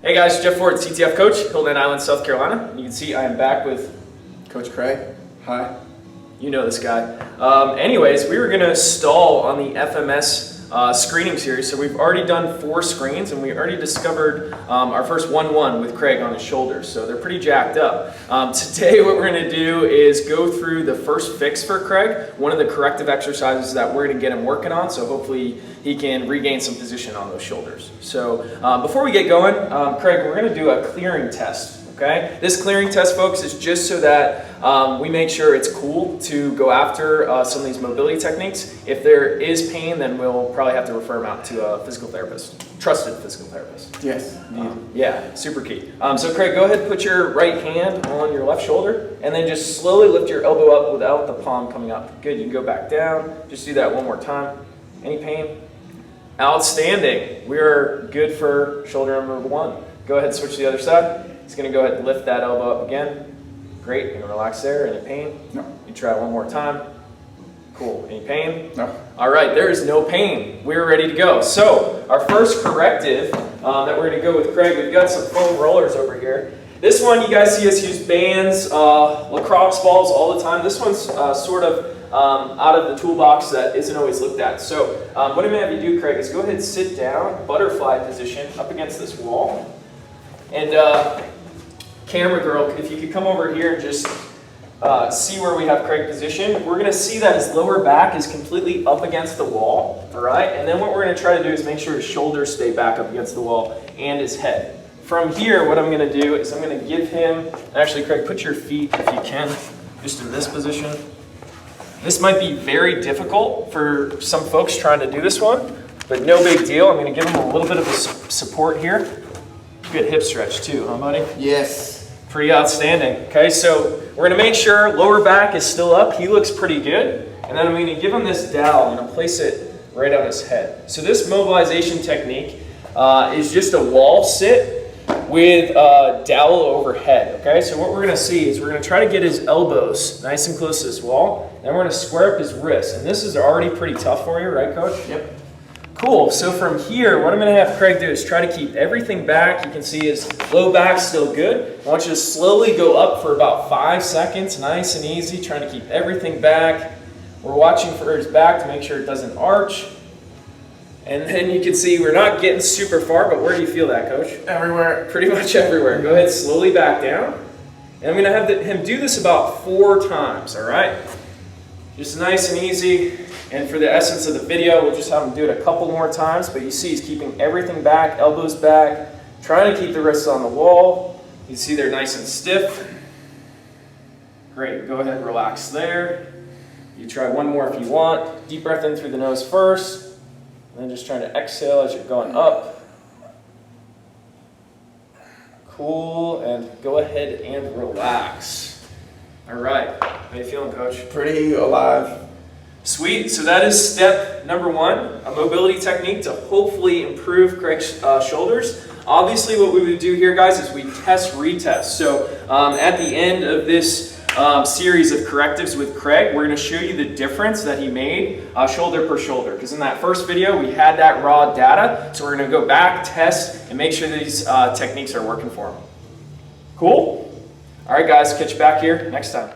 Hey guys, Jeff Ford, CTF coach, Hilton Head Island, South Carolina. You can see I am back with Coach Craig. Hi. You know this guy. Anyways, we were going to stall on the FMS screening series. So we've already done 4 screens and we already discovered our first 1-1 with Craig on his shoulders. So they're pretty jacked up. Today what we're going to do is go through the first fix for Craig, one of the corrective exercises that we're going to get him working on. So hopefully he can regain some position on those shoulders. So before we get going, Craig, we're going to do a clearing test. Okay? This clearing test, folks, is just so that we make sure it's cool to go after some of these mobility techniques. If there is pain, then we'll probably have to refer him out to a physical therapist, trusted physical therapist. Yes. Yeah, super key. So Craig, go ahead and put your right hand on your left shoulder and then just slowly lift your elbow up without the palm coming up. Good, you can go back down. Just do that one more time. Any pain? Outstanding. We are good for shoulder number 1. Go ahead and switch to the other side. He's going to go ahead and lift that elbow up again. Great. You're going to relax there. Any pain? No. You try one more time. Cool. Any pain? No. All right. There is no pain. We're ready to go. So our first corrective that we're going to go with Craig, we've got some foam rollers over here. This one, you guys see us use bands, lacrosse balls all the time. This one's sort of out of the toolbox that isn't always looked at. So what I'm going to have you do, Craig, is go ahead and sit down, butterfly position up against this wall. And camera girl, if you could come over here and just see where we have Craig positioned. We're going to see that his lower back is completely up against the wall, all right? And then what we're going to try to do is make sure his shoulders stay back up against the wall and his head. From here, what I'm going to do is I'm going to give him, actually Craig, put your feet, if you can, just in this position. This might be very difficult for some folks trying to do this one, but no big deal. I'm going to give him a little bit of a support here. Good hip stretch too, huh buddy? Yes. Pretty outstanding. Okay, so we're going to make sure lower back is still up. He looks pretty good. And then I'm going to give him this dowel. I'm going to place it right on his head. So this mobilization technique is just a wall sit with a dowel overhead. Okay, so what we're going to see is we're going to try to get his elbows nice and close to this wall. Then we're going to square up his wrists. And this is already pretty tough for you, right, Coach? Yep. Cool, so from here, what I'm going to have Craig do is try to keep everything back. You can see his low back's still good. I want you to slowly go up for about 5 seconds, nice and easy, trying to keep everything back. We're watching for his back to make sure it doesn't arch. And then you can see we're not getting super far, but where do you feel that, Coach? Everywhere. Pretty much everywhere. Go ahead, slowly back down. And I'm going to have him do this about 4 times, all right? Just nice and easy. And for the essence of the video, we'll just have him do it a couple more times. But you see he's keeping everything back, elbows back, trying to keep the wrists on the wall. You see they're nice and stiff. Great, go ahead and relax there. You try one more if you want. Deep breath in through the nose first. And then just trying to exhale as you're going up. Cool, and go ahead and relax. All right, how you feeling, Coach? Pretty alive. Sweet, so that is step number 1, a mobility technique to hopefully improve Craig's shoulders. Obviously what we would do here, guys, is we test, retest. So at the end of this series of correctives with Craig, we're going to show you the difference that he made shoulder per shoulder. Because in that first video, we had that raw data. So we're going to go back, test, and make sure these techniques are working for him. Cool? All right, guys, catch you back here next time.